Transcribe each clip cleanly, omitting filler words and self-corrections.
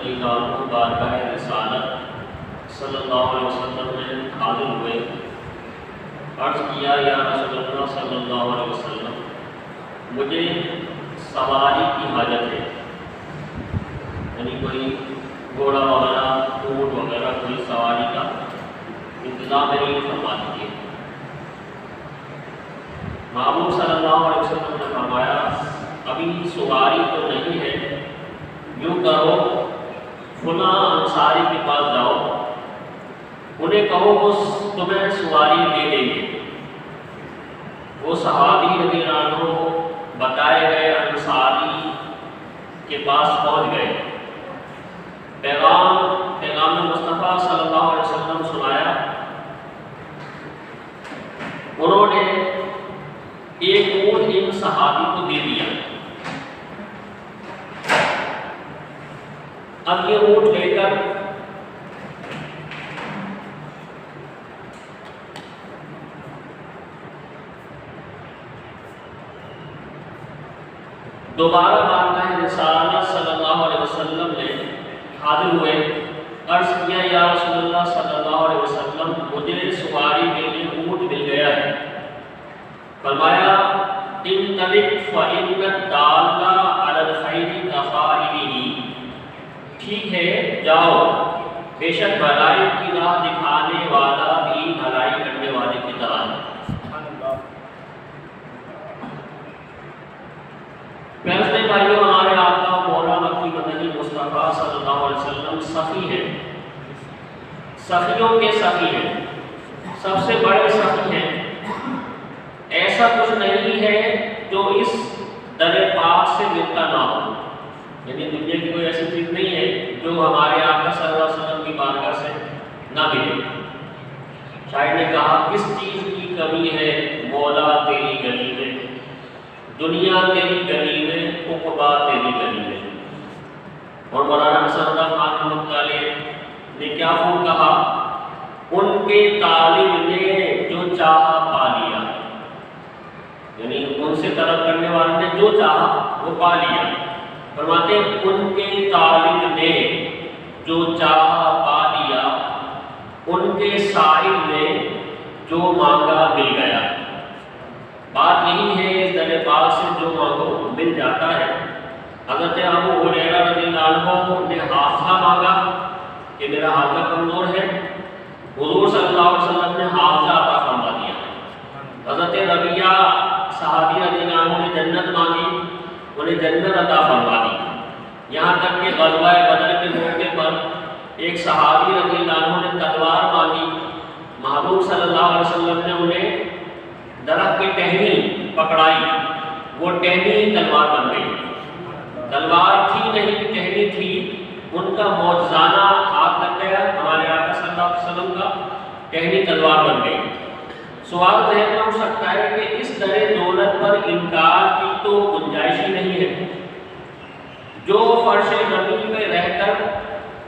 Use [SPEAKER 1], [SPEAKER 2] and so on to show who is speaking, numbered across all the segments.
[SPEAKER 1] رضی اللہ عنہ بارگاہ رسالت صلی اللہ علیہ وسلم میں حاضر ہوئے، عرض کیا یا رسول اللہ صلی اللہ علیہ وسلم مجھے سواری کی حاجت ہے، یعنی کوئی گھوڑا وغیرہ، اونٹ وغیرہ کوئی سواری کا انتظام میرے لیے فرما دیجیے۔ محبوب صلی اللہ علیہ وسلم نے فرمایا ابھی سواری تو نہیں ہے، یوں کرو فلاں انصاری کے پاس جاؤ، انہیں کہو وہ تمہیں سواری دے دیں گے۔ وہ صحابی رضی اللہ عنہ بتائے گئے انصاری کے پاس پہنچ گئے، پیغام مصطفیٰ صلی اللہ علیہ وسلم سنایا۔ انہوں نے ایک اونٹ ان صحابی کو دے دیا۔ اب یہ اونٹ لے کر دوبارہ بارگاہ رسالت صلی اللہ علیہ وسلم میں حاضر ہوئے، عرض کیا یا رسول اللہ صلی اللہ علیہ وسلم مجھے سواری کے لیے اونٹ مل گیا ہے۔ فرمایا انطلق فإن الدال علی الخیر کفاعلہ، ٹھیک ہے جاؤ، بے شک بھلائی کی راہ دکھانے والا بھی بھلائی کرنے والے کی طرح ہے۔ پیارے بھائیوں، ہمارے آقا مولا مکی مدنی مصطفیٰ صلی اللہ علیہ وسلم سخی ہیں، سخیوں کے سخی ہیں، سب سے بڑے سخی ہیں۔ ایسا کچھ نہیں ہے جو اس در پاک سے ملتا نہ ہو، یعنی دنیا کی کوئی ایسی چیز نہیں ہے جو ہمارے آقا صلی اللہ علیہ وسلم کی بارگاہ سے نہ ملے۔ شاعر نے کہا کس چیز کی کمی ہے مولا تیری گلی میں، دنیا تیری گلی میں، عقبا تیری گلی میں۔ اور مولانا حسن اللہ خان رحمۃ اللہ علیہ نے کیا خوب کہا، ان کے طالب نے جو چاہا پا لیا، یعنی ان سے طلب کرنے والے نے جو چاہا وہ پا لیا۔ فرماتے ہیں ان کے طالب نے جو چاہا پا لیا، ان کے سائل نے جو مانگا مل گیا۔ بات یہی ہے اس در پاک سے جو مانگو مل جاتا ہے۔ حضرت ابو ہریرہ رضی اللہ عنہ نے حافظہ مانگا کہ میرا حافظہ کمزور ہے، حضور صلی اللہ علیہ وسلم نے حافظہ عطا فرما دیا۔ حضرت ربیعہ صحابی رضی اللہ عنہ نے جنت مانگی، انہیں جنت عطا فرما دی۔ یہاں تک کہ غزوہ بدر کے موقع پر ایک صحابی رضی اللہ عنہ نے تلوار مانگی، محبوب صلی اللہ علیہ وسلم نے انہیں درخت کی ٹہنی پکڑائی، وہ ٹہنی تلوار بن گئی۔ تلوار تھی نہیں، ٹہنی تھی، ان کا معجزانہ ہاتھ لگ گیا ہمارے آقا صلی اللہ علیہ وسلم کا، ٹہنی تلوار بن گئی۔ سوال ذہن میں اٹھ سکتا ہے کہ اس طرح دولت پر انکار کی تو گنجائش ہی نہیں ہے۔ جو فرش نبی میں رہ کر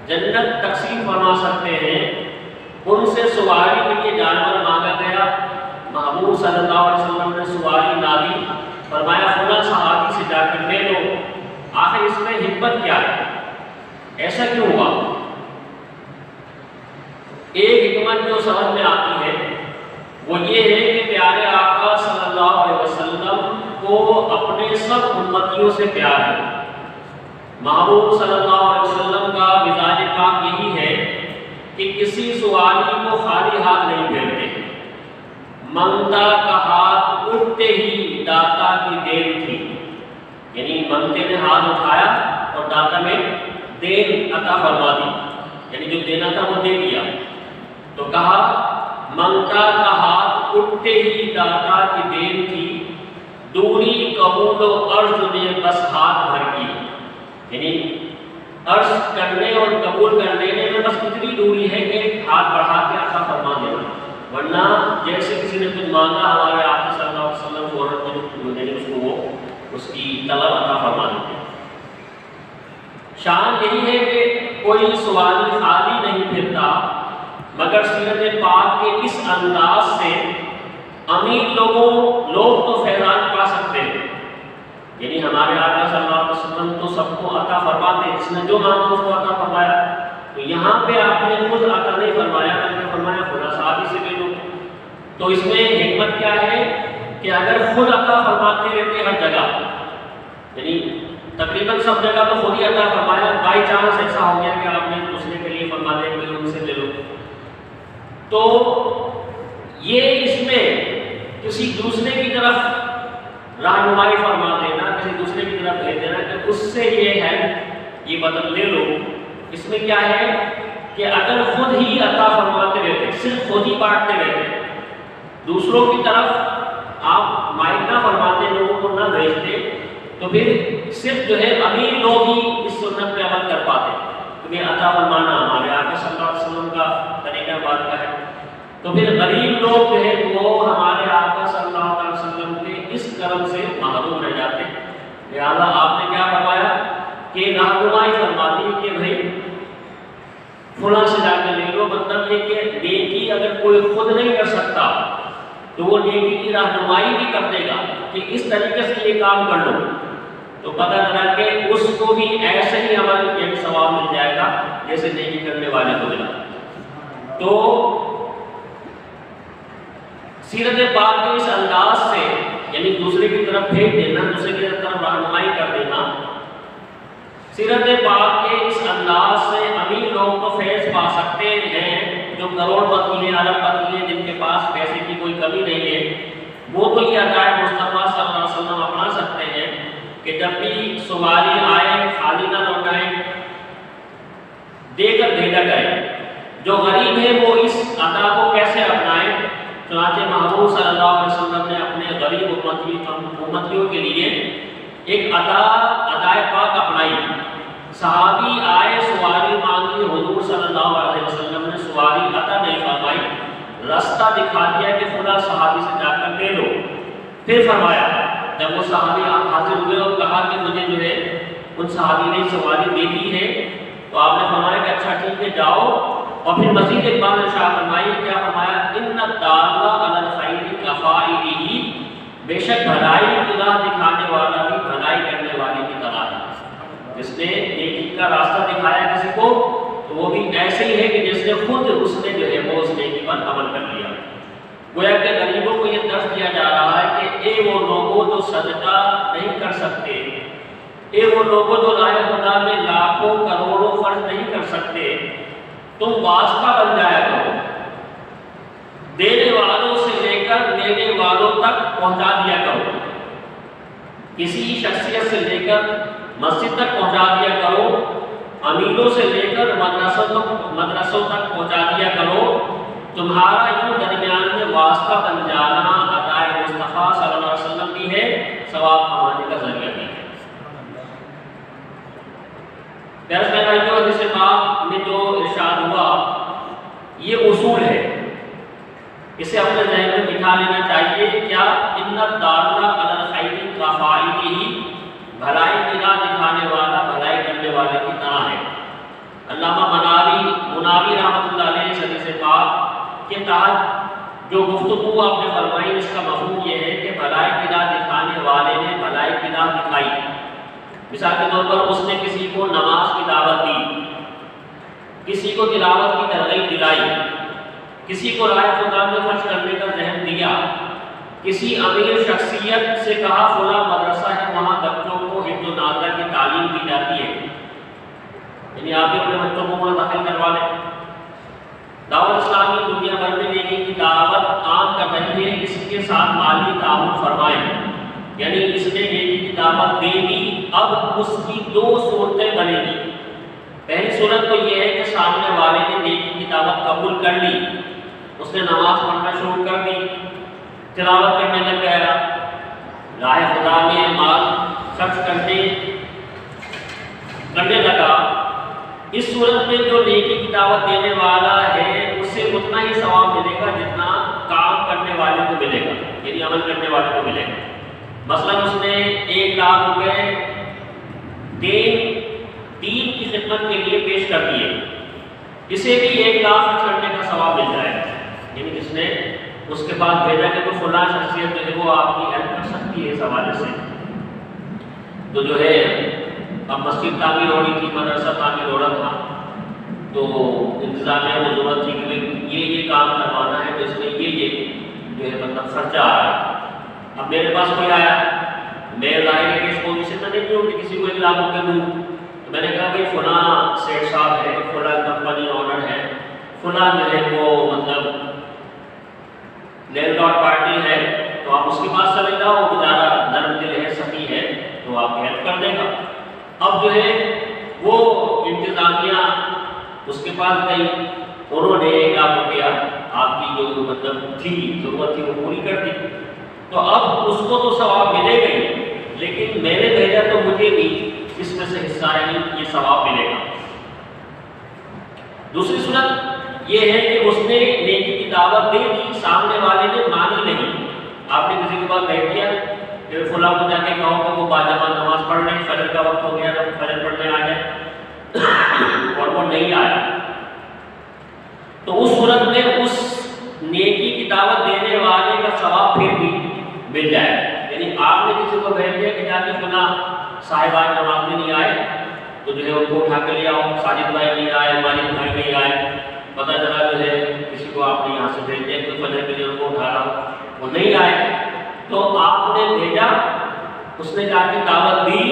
[SPEAKER 1] جنت تقسیم فرما سکتے ہیں، ان سے سواری کے لیے جانور مانگا گیا، محبوب صلی اللہ علیہ وسلم نے سواری نہ دی، فرمایا فلاں صحابی سے جا کر لے لو۔ آخر اس میں حکمت کیا ہے؟ ایسا کیوں ہوا؟ ایک حکمت جو سمجھ میں آتی ہے وہ یہ ہے کہ پیارے آقا صلی اللہ علیہ وسلم کو اپنے سب امتیوں سے پیار ہے۔ محبوب صلی اللہ علیہ وسلم کا مزاج پاک یہی ہے کہ کسی سوالی کو خالی ہاتھ نہیں پھیرتے۔ منگتا کا ہاتھ اٹھتے ہی داتا کی دیر تھی، یعنی منگتے نے ہاتھ اٹھایا اور داتا میں دین عطا فرما دی، یعنی جو دینا تھا وہ دے دیا۔ تو کہا منگتا کا ہاتھ اٹھتے ہی داتا کی دیر تھی، دوری قبول و عرض نے بس ہاتھ بھر کی، یعنی عرض کرنے اور قبول کر لینے میں بس اتنی دوری ہے کہ ہاتھ بڑھا کے عطا فرما دینا، ورنہ جیسے کسی نے کچھ مانگا ہمارے آقا صلی اللہ علیہ وسلم کو اس کو وہ اس کی طلب عطا فرما دیتے۔ شان یہی ہے کہ کوئی سوالی خالی نہیں پھرتا، مگر سیرت پاک کے اس انداز سے امیر لوگ تو فیضان پا سکتے ہیں، یعنی ہمارے آقا صلی اللہ علیہ وسلم تو سب کو عطا فرماتے ہیں، جس نے جو مانگا اس کو عطا فرمایا. تو یہاں پہ آپ نے خود عطا نہیں فرمایا، آپ نے فرمایا خدا صحابی سے لے لو. تو اس میں حکمت کیا ہے کہ اگر خود عطا فرماتے رہتے ہر جگہ، یعنی تقریباً سب جگہ تو خود ہی عطا فرمایا، بائی چانس ایسا ہو گیا کہ آپ نے دوسرے کے لیے فرما دیا کہ ان سے لے لو، تو یہ اس میں کسی دوسرے کی طرف رہنمائی فرما دینا، کسی دوسرے کی طرف بھیج دینا کہ اس سے یہ ہے یہ بدل لے لو، اس میں کیا ہے کہ اگر خود ہی عطا فرماتے رہتے، صرف خود ہی بانٹتے رہتے، دوسروں کی طرف آپ مائل نہ فرماتے، لوگوں کو نہ بھیجتے، تو پھر صرف جو ہے امیر لوگ ہی اس سنت پہ عمل کر پاتے. کیونکہ عطا فرمانا ہمارے آقا صلی اللہ علیہ وسلم کا طریقہ بات کا ہے. تو پھر غریب لوگ جو ہے وہ ہمارے آقا صلی اللہ علیہ وسلم کے اس کرم سے محروم رہ جاتے. لہٰذا آپ نے کیا فرمایا کہ رہنمائی فرما دی کہ بھائی فلاں سے جا کے لے لو. مطلب یہ کہ نیکی اگر کوئی خود نہیں کر سکتا تو وہ نیکی کی رہنمائی بھی کر دے گا کہ اس طریقے سے یہ کام کر لو، تو پتہ چلا کہ اس کو بھی ایسے ہی عمل ایک ثواب مل جائے گا جیسے نیکی کرنے والے کو ملا. تو سیرت پاک کے اس انداز سے، یعنی دوسرے کی طرف بھیج دینا، دوسرے کی طرف رہنمائی کر دینا، سیرت پاک کے اس انداز سے امیر لوگ تو فیض پا سکتے ہیں، جو کروڑ پتی ہیں، ارب پتی ہیں، جن کے پاس پیسے کی کوئی کمی نہیں ہے، وہ تو یہ عقائد مصطفیٰ صلی اللہ علیہ وسلم اپنا سکتے ہیں کہ جب بھی سواری آئے خالی نہ لوٹائیں، دے کر بھیجا کریں. جو غریب ہے وہ اس عطا کو کیسے اپنائیں؟ چنانچہ محبوب صلی اللہ علیہ وسلم نے اپنے غریب امتیوں کے لیے ایک ادائے پاک اپنائی. صحابی آئے سواری مانگی، حضور صلی اللہ علیہ وسلم نے سواری عطا نہیں فرمائی، راستہ دکھا دیا کہ فلاں صحابی سے جا کر لے لو. پھر فرمایا جب وہ صحابی حاضر ہوئے اور کہا کہ مجھے جو ہے ان صحابی نے سواری دے دی ہے، تو آپ نے فرمایا کہ اچھا ٹھیک ہے جاؤ. اور پھر مزید ایک بات ارشاد فرمائی، کیا فرمایا؟ ان الدال علی الخیر کفاعلہ، بے شک بھلائی کی راہ دکھانے والا بھی بھلائی کرنے والے کی طرح ہے. جس نے نیکی کا راستہ دکھایا کسی کو تو وہ بھی ایسے ہی ہے کہ جس نے خود اس نے جو ہے وہ اس نیکی پر عمل کر لیا. گویا کہ غریبوں کو یہ درس دیا جا رہا ہے کہ اے وہ لوگوں جو صدقہ نہیں کر سکتے، اے وہ لوگوں جو راہ خدا میں لاکھوں کروڑوں خرچ نہیں کر سکتے، تم واسطہ بن جایا کرو، دینے والوں سے لے کر لینے والوں تک پہنچا دیا کرو، کسی شخصیت سے لے کر مسجد تک پہنچا دیا کرو، امیروں سے لے کر مدرسوں تک پہنچا دیا کرو. تمہارا یوں درمیان میں واسطہ بن جانا عطائے مصطفیٰ صلی اللہ علیہ وسلم بھی ہے، ثواب کمانے کا ذریعہ بھی ہے. حدیث پاک میں جو ارشاد ہوا یہ اصول ہے، اسے اپنے ذہن میں بٹھا لینا چاہیے. کیا؟ ان الدال علی الخیر کفاعلہ، بھلائی کی راہ دکھانے والا بھلائی کرنے والے کی طرح ہے. علامہ مناوی رحمۃ اللہ علیہ اس حدیث پاک کے تحت جو گفتگو آپ نے فرمائی، اس کا مفہوم یہ ہے کہ بھلائی کی راہ دکھانے والے نے بھلائی کی راہ دکھائی. مثال کے طور پر اس نے کسی کو نماز کی دعوت دی، کسی کو تلاوت کی ترغیب دلائی، کسی کو راہ خدا میں خرچ کرنے کا ذہن دیا، کسی امیر شخصیت سے کہا فلاں مدرسہ ہے وہاں بچوں کو حفظ و نازلہ کی تعلیم دی جاتی ہے، یعنی آپ بھی اپنے بچوں کو وہاں داخل کروا لیں. دعوت اسلامی دنیا بھر میں نیکی کی دعوت عام کر رہی ہے، اس کے ساتھ مالی تعاون فرمائیں. یعنی اس نے نیکی کی دعوت دے دی، اب اس کی دو صورتیں بنے گی. پہلی صورت تو یہ ہے کہ سامنے والے نے نیکی کی دعوت قبول کر لی، اس نے نماز پڑھنا شروع کر دی، تلاوت کرنے لگ گیا، راہ خدا میں مال خرچ کرنے لگا. اس صورت میں جو نیکی کی دعوت دینے والا ہے اسے اتنا ہی ثواب ملے گا جتنا کام کرنے والے کو ملے گا، یعنی عمل کرنے والے کو ملے گا. مثلا اس نے 1 لاکھ روپے دین کی خدمت کے لیے پیش کر دیے، اسے بھی 1 لاکھ خرچ کرنے کا ثواب مل جائے گا. یعنی جس نے اس کے پاس بھیجا کہ کوئی فلاں شخصیت جو ہے وہ آپ کی ہیلپ کر سکتی ہے اس حوالے سے. تو جو ہے اب مسجد تعمیر ہو رہی تھی، مدرسہ تعمیر ہو رہا تھا، تو انتظامیہ کو ضرورت تھی کہ یہ کام کروانا ہے، تو اس میں یہ جو ہے مطلب خرچہ آ رہا ہے۔ اب میرے پاس کوئی آیا، میں ظاہر ہے کہ اس پوزیشن میں نہیں ہوں کہ کسی کو 1 لاکھ روپے دوں، تو میں نے کہا بھائی فلاں سیٹ صاحب ہے، فلاں کمپنی آنر ہے، فلاں جو ہے وہ مطلب لینڈ لارڈ پارٹی ہے، تو آپ اس کے پاس چلے جاؤ، وہ بیچارہ نرم دل ہے، سخی ہے، تو آپ کی ہیلپ کر دے گا۔ اب جو ہے وہ انتظامیہ اس کے پاس گئی، انہوں نے 1 لاکھ روپیہ آپ کی جو مطلب تھی ضرورت تھی وہ پوری کر دی، تو اب اس کو تو ثواب ملے گا ہی، لیکن میں نے بھیجا تو مجھے بھی اس میں سے حصہ ہے، یہ ثواب ملے گا۔ دوسری صورت یہ ہے کہ اس نے نیکی کی دعوت دے دی، سامنے والے نے مانی نہیں۔ آپ نے کسی کے پاس بیٹھ دیا کہ فلاں کو جا کے کہو کہ وہ باجماعت نماز پڑھ لیں، فجر کا وقت ہو گیا تو فجر پڑھنے آ جائے، اور وہ نہیں آیا، تو اس صورت میں اس نیکی کی دعوت دینے والے کا ثواب پھر بھی مل جائے۔ یعنی آپ نے کسی کو بھیج دیا کہ جا کے فلاں صاحب آج نماز میں نہیں آئے، تو جو ہے ان کو اٹھا کے لے آؤ، ساجد بھائی نہیں آئے، مالک بھائی نہیں آئے، پتہ چلا جو ہے کسی کو آپ نے یہاں سے بھیج دیا کہ فجر کے لیے ان کو اٹھا رہا، وہ نہیں آئے، تو آپ نے بھیجا، اس نے جا کے دعوت دی،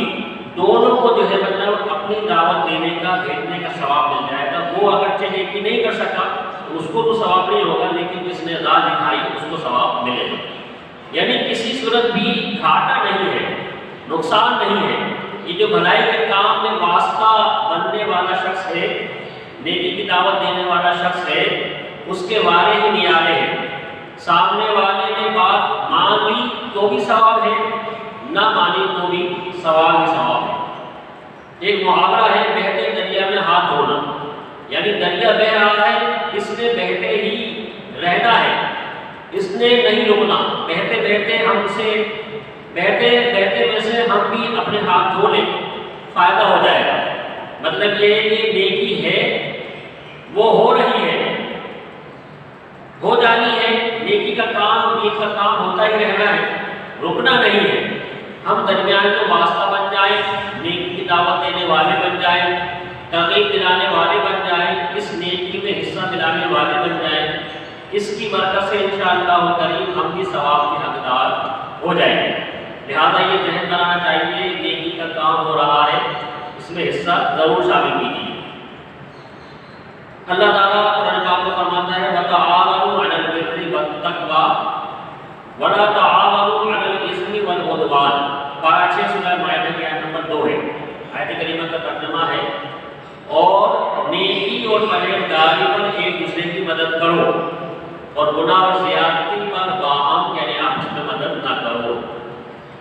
[SPEAKER 1] دونوں کو جو ہے مطلب اپنی دعوت دینے کا بھیجنے کا ثواب مل جائے گا۔ وہ اگرچہ نیکی نہیں کر سکا تو اس کو تو ثواب نہیں ہوگا، لیکن جس نے راہ دکھائی اس کو ثواب ملے گا۔ یعنی کسی صورت بھی گھاٹا نہیں ہے، نقصان نہیں ہے۔ یہ جو بھلائی کے کام میں واسطہ بننے والا شخص ہے، نیکی کی دعوت دینے والا شخص ہے، اس کے وارے ہی نیارے ہیں۔ سامنے والے نے بات مان لی تو بھی ثواب ہے، نہ مانی تو بھی ثواب ہی ثواب ہے۔ ایک محاورہ ہے بہتے دریا میں ہاتھ دھونا، یعنی دریا بہہ رہا ہے، اس نے بہتے ہی رہنا ہے، اس نے نہیں رکنا، بہتے بہتے ہم سے بہتے بہتے میں سے ہم بھی اپنے ہاتھ دھو لیں، فائدہ ہو جائے گا۔ مطلب یہ ہے کہ نیکی ہے وہ ہو رہی ہے، ہو جانی ہے، نیکی کا کام نیک کا کام ہوتا ہی رہنا ہے، رکنا نہیں ہے۔ ہم درمیان میں واسطہ بن جائیں، نیکی کی دعوت دینے والے بن جائیں، ترغیب دلانے والے بن جائیں، اس نیکی میں حصہ دلانے والے بن جائیں، اس کی برکت سے انشاءاللہ کریم ہم بھی ثواب کے حقدار ہو جائیں گے۔ لہذا یہ ذہن بنانا چاہیے، نیکی کا کام ہو رہا ہے، اس میں حصہ ضرور شامل کیجیے۔ اللہ تعالیٰ قرآن پاک میں فرماتا ہے وَتَعَاوَنُوا عَلَى الْبِرِّ وَالتَّقْوَىٰ وَلَا تَعَاوَنُوا عَلَى الْإِثْمِ وَالْعُدْوَانِ۔ پارہ 6 سورہ مائدہ کی آیت نمبر 2 ہے، آیت کریمہ کا ترجمہ ہے، اور نیکی اور پرہیزگاری پر ایک دوسرے کی مدد کرو، اور گناہ اور زیادتی پر باہم یعنی آپس میں مدد نہ کرو۔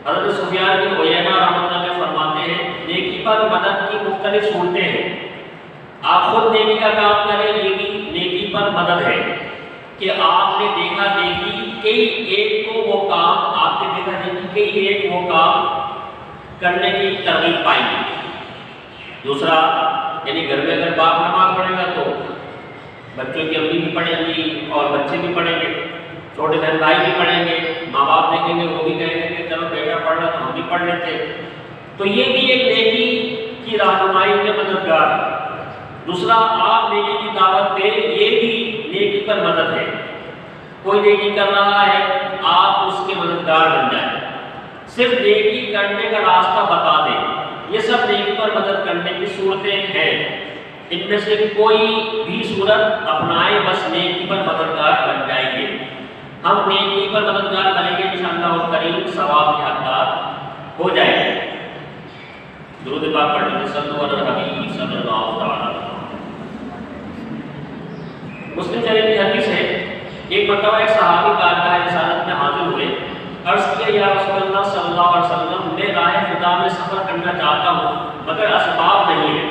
[SPEAKER 1] حضرت سفیان بن عیینہ رحمۃ اللہ علیہ فرماتے ہیں نیکی پر مدد کی مختلف صورتیں ہیں۔ آپ خود نیکی کا کام کریں، یہ بھی نیکی پر مدد ہے کہ آپ نے دیکھا دیکھی کئی ایک کو وہ کام، آپ نے دیکھا دیکھی کئی ایک وہ کام کرنے کی ترغیب پائیں گے۔ دوسرا یعنی گھر میں اگر باپ نماز پڑھے گا تو بچوں کی امی بھی پڑھیں گی اور بچے بھی پڑھیں گے، چھوٹے بہن بھائی بھی پڑھیں گے، ماں باپ دیکھیں گے وہ بھی کہیں گے کہ چلو بیٹا پڑھ رہا تو ہم بھی پڑھ لیتے، تو یہ بھی ایک نیکی کی رہنمائی میں مددگار ہے۔ دوسرا آپ نیکی کی دعوت دیں، یہ بھی نیکی پر مدد ہے۔ کوئی نیکی کر رہا ہے آپ اس کے مددگار بن جائیں، صرف نیکی کرنے کا راستہ بتا دیں، یہ سب نیکی پر مدد کرنے کی صورتیں ہیں۔ ان میں سے کوئی بھی صورت اپنائیں بس نیکی پر مددگار بن جائیں گے۔ ہم نیکی پر مددگار بنیں گے انشاءاللہ کریم ثواب کے حقدار ہو جائیں گے۔ درود پاک پڑھیں گے صلو علی الحبیب صلی اللہ تعالی علیہ وسلم۔ مسلم شریف کی حدیث ہے، ایک مرتبہ ایک صحابی بارگاہ رسالت میں حاضر ہوئے، عرض کیا یا رسول اللہ صلی اللہ علیہ وسلم میں راہ خدا میں سفر کرنا چاہتا ہوں مگر اسباب نہیں ہے۔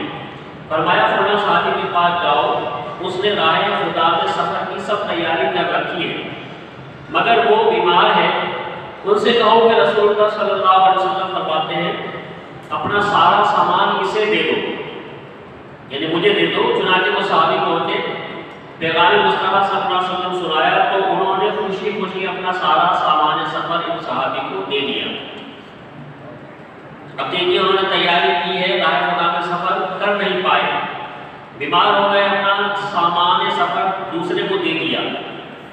[SPEAKER 1] فرمایا فلاں صحابی کے پاس جاؤ، اس نے راہ خدا میں سفر کی سب تیاری کر رکھی ہے مگر وہ بیمار ہے، ان سے کہو کہ رسول اللہ صلی اللہ علیہ وسلم فرماتے ہیں اپنا سارا سامان اسے دے دو، یعنی مجھے دے دو۔ چنانچہ وہ صحابی پہنچے، پیغام مصطفیٰ صلی اللہ علیہ وسلم سنایا تو انہوں نے خوشی خوشی اپنا سارا سامان سفر ان صحابی کو دے دیا۔ اب دیکھیے انہوں نے تیاری کی ہے، راہ خدا میں سفر کر نہیں پائے، بیمار ہو گئے، اپنا سامان سفر دوسرے کو دے دیا،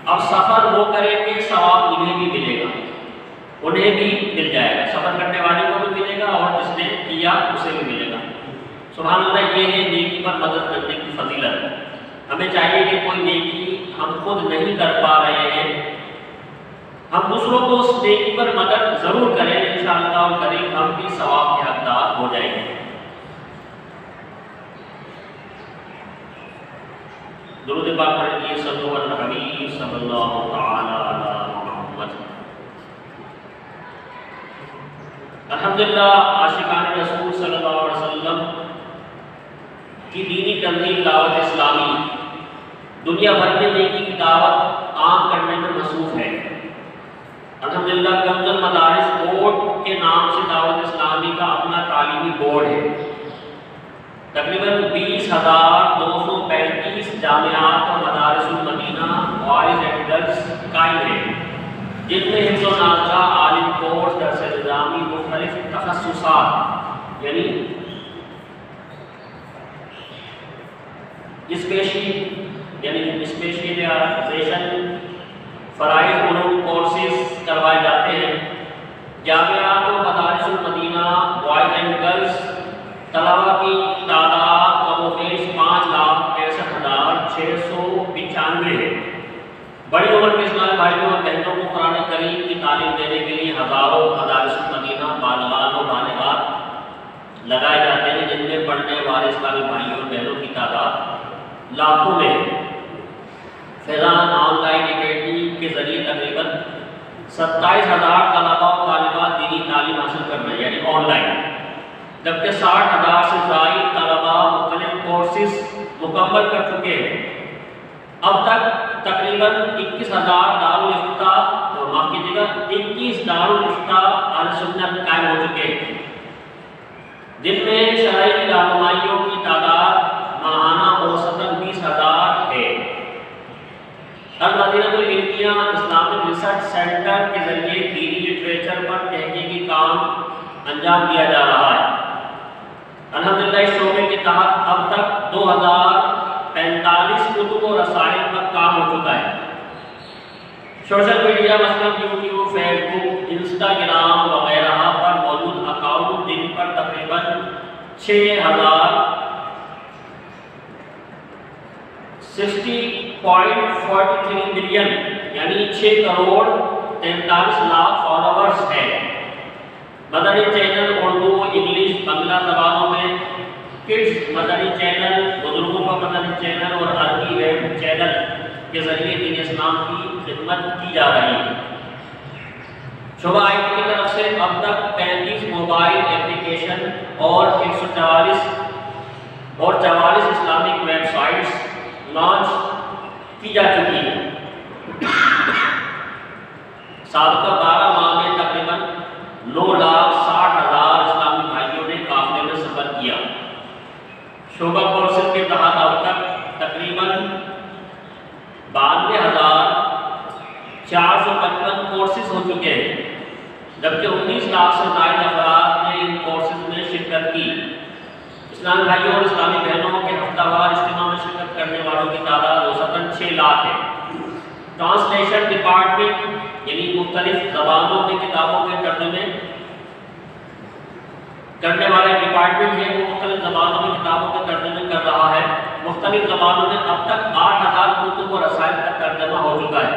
[SPEAKER 1] اب سفر وہ کریں گے ثواب انہیں بھی ملے گا، انہیں بھی مل جائے گا، سفر کرنے والے کو بھی ملے گا اور جس نے کیا اسے بھی ملے گا۔ سبحان اللہ، یہ ہے نیکی پر مدد کرنے کی فضیلت۔ ہمیں چاہیے کہ کوئی نیکی ہم خود نہیں کر پا رہے ہیں، ہم دوسروں کو اس نیکی پر مدد ضرور کریں، انشاءاللہ الکریم ہم بھی ثواب کے حقدار ہو جائیں گے۔ درود پاک پڑھیے، صلو علی الحبیب صلی اللہ تعالی علی محمد۔ الحمدللہ، عاشقان رسول صلی اللہ علیہ وسلم کی دینی تنظیم دعوت اسلامی دنیا بھر میں نیکی کی دعوت عام کرنے میں مصروف ہے۔ الحمدللہ کنز المدارس بورڈ کے نام سے دعوت اسلامی کا اپنا تعلیمی بورڈ ہے، تقریباً 20,235 جامعات اور مدارس المدینہ بوائز اینڈ گرلز قائم ہیں، جن میں حفظ و ناظرہ، عالم کورس، درس نظامی، مختلف تخصصات یعنی اسپیشلائزیشن فرائض علوم کورسز کروائے جاتے ہیں۔ جامعات و مدارس المدینہ بوائز اینڈ گرلز طلباء کی تعداد کم و بیش 5,65,695 ہے۔ بڑی عمر کے اسلامی بھائیوں اور بہنوں کو قرآن کریم کی تعلیم دینے کے لیے ہزاروں مدارس المدینہ بالغان و بالغات لگائے جاتے ہیں، جن میں پڑھنے والے اسلامی بھائیوں اور بہنوں کی تعداد لاکھوں میں ہے۔ فیضان آن لائن اکیڈمی کے ذریعے تقریباً 27,000 طلباء و طالبات دینی تعلیم حاصل کر رہے ہیں، یعنی آن لائن، جبکہ 60,000 سے زائد طلباء مختلف کورسز مکمل کر چکے ہیں۔ اب تک تقریباً 21,000 دارالفتہ، معاف کیجیے گا 21 دارالفتہ اہل سنت قائم ہو چکے ہیں، جن میں شرعی رہنمائیوں کی تعداد ماہانہ اوسطاً 20,000 ہے۔ المدینہ العلمیہ اسلامک ریسرچ سینٹر کے ذریعے دینی لٹریچر پر تحقیقی کام انجام دیا جا رہا ہے۔ الحمدللہ اس شعبے کے تحت اب تک 2045 کتب و رسائل پر کام ہو چکا ہے۔ سوشل میڈیا مثلاً یوٹیوب، فیس بک، انسٹاگرام وغیرہ پر موجود اکاؤنٹ دن پر تقریباً 60.43 ملین یعنی 6 کروڑ 43 لاکھ فالوورز ہیں۔ مدنی چینل اردو، انگلش، بنگلہ زبانوں میں کڈز مدنی چینل، بزرگوں کا مدنی چینل اور عربی ویب چینل کے ذریعے دین اسلام کی خدمت کی جا رہی ہے۔ شعبہ آئی ٹی کی طرف سے اب تک 35 موبائل اپلیکیشن اور 44 اسلامک ویب سائٹس لانچ کی جا چکی ہے۔ سابقہ 12 ماہ میں تقریباً 9,60,000 اسلامی بھائیوں نے قافلے میں سفر کیا۔ شعبہ کورسز کے تحت اب تک تقریباً 92,455 کورسز ہو چکے ہیں، جبکہ 19 لاکھ سے زائد افراد نے ان کورسز میں شرکت کی۔ اسلامی بھائیوں اور اسلامی بہنوں کے ہفتہ وار اجتماع میں شرکت کرنے والوں کی تعداد اوسطاً 6 لاکھ ہے۔ ٹرانسلیشن ڈپارٹمنٹ یعنی مختلف زبانوں میں کتابوں کے ترجمے کرنے والے ڈپارٹمنٹ ہے، وہ مختلف زبانوں میں کتابوں کے ترجمے کر رہا ہے۔ مختلف زبانوں میں اب تک 8,000 کتب و رسائل کا ترجمہ ہو چکا ہے۔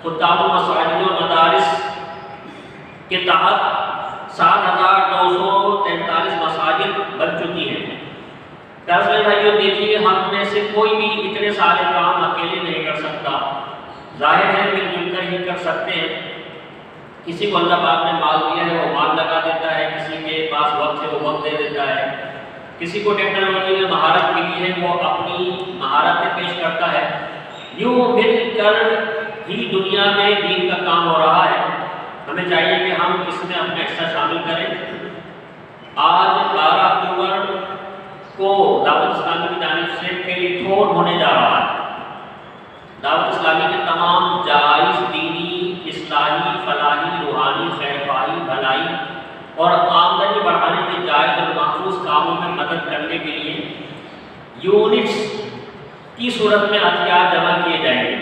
[SPEAKER 1] خطاب المساجد و مدارس کے تحت 7,943 مساجد بن چکی ہیں۔ درسل بھائیوں دیکھیے، ہم میں سے کوئی بھی اتنے سارے کام اکیلے نہیں کر سکتا، ظاہر ہے مل جل کر ہی کر سکتے ہیں۔ کسی کو اللہ پاک نے مال دیا ہے وہ مال لگا دیتا ہے، کسی کے پاس وقت ہے وہ وقت دے دیتا ہے، کسی کو ٹیکنالوجی میں مہارت ملی ہے وہ اپنی مہارتیں پیش کرتا ہے۔ یوں مل کر ہی دنیا میں دین کا کام ہو رہا ہے۔ ہمیں چاہیے کہ ہم اس میں اپنا حصہ شامل کریں۔ آج 12 اکتوبر کو دعوت اسلامی کی جانب سے ٹیلیتھون ہونے جا رہا ہے۔ دعوت اسلامی کے تمام جائز دینی، اصلاحی، فلاحی، روحانی، خیر خواہی، بھلائی اور آمدنی بڑھانے یونٹس کی صورت میں عطیات جمع کیے جائیں گے۔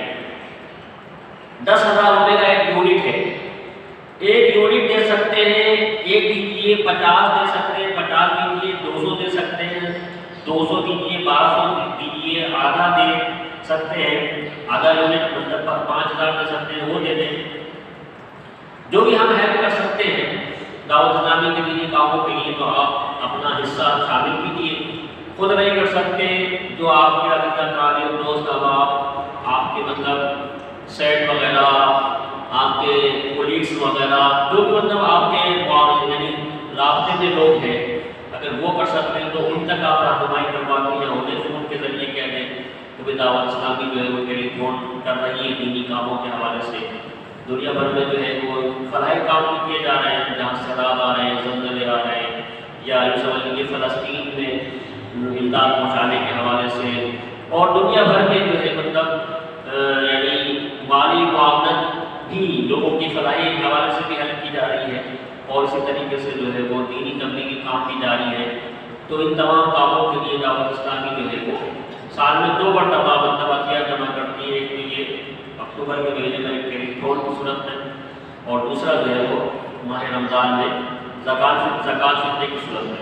[SPEAKER 1] 10,000 روپے کا ایک یونٹ ہے، ایک یونٹ دے سکتے ہیں، ایک دیجیے 50 دے سکتے ہیں، 50 دیجیے 200 دے سکتے ہیں، 200 دیجیے 1200 دیجیے، آدھا دے سکتے ہیں، آدھا یونٹ مطلب 5000 دے سکتے ہیں، وہ دے دیں۔ جو بھی ہم ہیلپ کر سکتے ہیں دعوت اسلامی کے دینی کاموں کے لیے تو آپ اپنا حصہ شامل کیجیے۔ خود نہیں کر سکتے، جو آپ کے رابطہ تعلیم دوست احباب، آپ کے مطلب سیٹ وغیرہ، آپ کے کولیگس وغیرہ، جو بھی مطلب آپ کے یعنی رابطے میں لوگ ہیں، اگر وہ کر سکتے ہیں تو ان تک آپ رہنمائی کروا دیں یا انہیں فون کے ذریعے کہہ دیں کہ بھی دعوت اسلامی جو ہے وہ ٹیلی فون کر رہی ہے دینی کاموں کے حوالے سے۔ دنیا بھر میں جو ہے وہ فلاحی کام بھی کیے جا رہے ہیں، جہاں سیلاب آ رہے ہیں، زلزلے آ رہے ہیں، یا یوں سمجھ لیجیے فلسطین میں امداد پہنچانے کے حوالے سے، اور دنیا بھر میں جو ہے مطلب یعنی مالی معاونت بھی لوگوں کی فلاحی کے حوالے سے بھی ہیلپ کی جا رہی ہے، اور اسی طریقے سے جو ہے وہ دینی تبلیغی کام بھی جاری ہے۔ تو ان تمام کاموں کے لیے دعوت اسلامی جو ہے وہ سال میں 2 مرتبہ مطلب عطیہ جمع کرتی ہے، ایک تو یہ اکتوبر کے مہینے میں ایک ٹیلی تھون کی صورت میں، اور دوسرا جو ہے وہ ماہ رمضان میں زکوٰۃ فطر کی صورت میں۔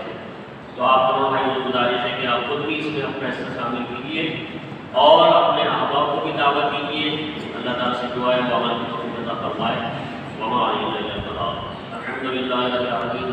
[SPEAKER 1] تو آپ تمام بھائیوں کو گزارش ہے کہ آپ خود بھی اس میں اپنا حصہ شامل کیجیے اور اپنے احباب کو بھی دعوت دیجیے۔ اللہ تعالیٰ سے دعا ہے وہ عمل کی توفیق عطا فرمائے۔ وما علینا الا البلاغ۔ الحمد للہ رب العالمین۔